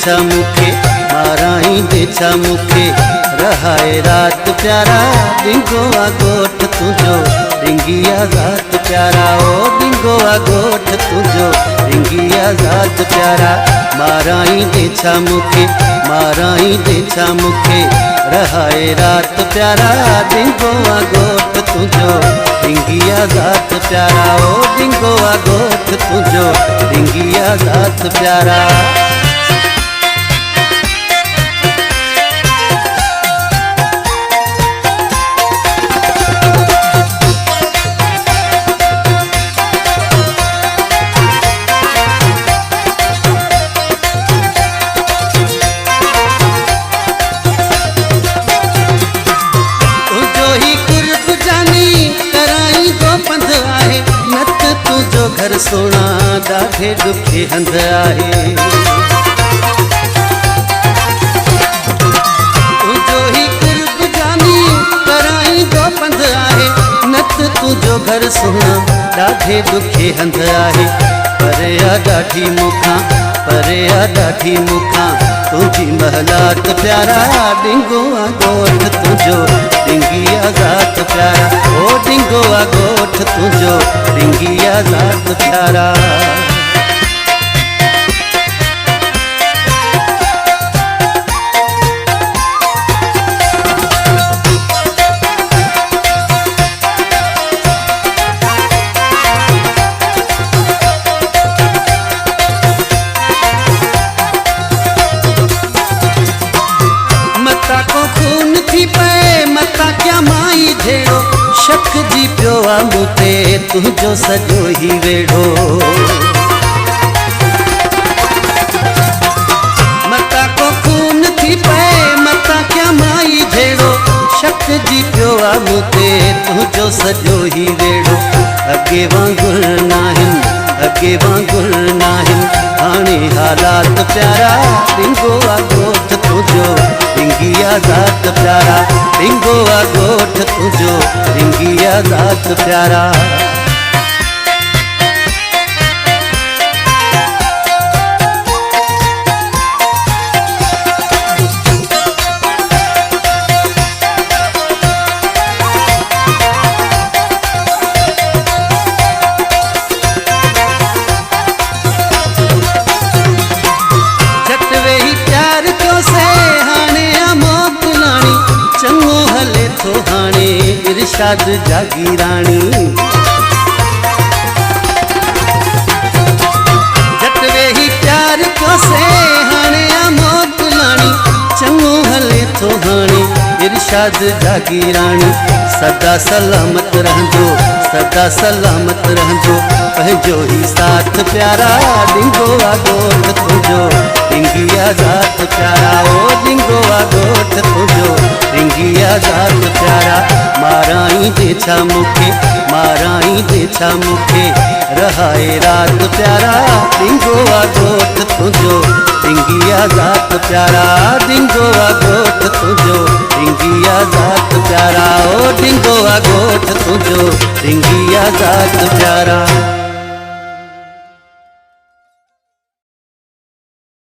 छा मुखे माराई दे छा मुखे रहाए रात प्यारा डिंगोआ गोठ तुझो डिंगिया जात प्यारा ओ डिंगोआ गोठ तुझो डिंगिया जात प्यारा माराई दे छा मुखे माराई दे छा मुखे रहाए रात प्यारा डिंगोआ गोठ तुझो डिंगिया जात प्यारा ओ डिंगोआ गोठ तुझो डिंगिया जात प्यारा। घर सोना ॾाढे ॾुखे हंध आहे तुझो ही कुर्ब जानी कराईंदो पंध आहे नत तुझो घर सोना ॾाढे ॾुखे हंध आहे परे आ ॾाढी मुखां परे आ ॾाढी मुखां तुझी महलात प्यारा डिंगोआ गोठ तुझो डिंगिया जात प्यारा ओ डिंगोआ गोठ तुझो डिंगिया जात प्यारा। शक जी पियो आ मूंते तुझो सॼो ही वेढ़ो मता को खून थी पए मता क्या माई झेड़ो शक जी पियो आ मूंते तुझो सॼो ही वेढ़ो अगे वांगुर नाहिन अगे वांगुर नाहिन हाणे हालात प्यारा डिंगोआ गोठ तुझो डिंगिया जात प्यारा डिंगोआ गोठ तुझो डिंगिया जात प्यारा। इरशाद जागी रानी जटवे ही प्यार को से हाणे मौत लानी चंगो हले थो हाणे इरशाद जागी रानी सदा सलामत रहंदो सदा सलामत रहंदो पंहिंजो ही साथ प्यारा डिंगोआ गोठ तुझो डिंगिया जात प्यारा ओ डिंगोआ गोठ तुझो डिंगिया जात प्यारा माराई दे छा मुखे माराई दे छा मुखे रहाए रात प्यारा डिंगोआ गोठ तुझो डिंगिया जात प्यारा डिंगोआ गोठ तुझो डिंगिया जात प्यारा ओ डिंगोआ गोठ तुझो डिंगिया जात प्यारा।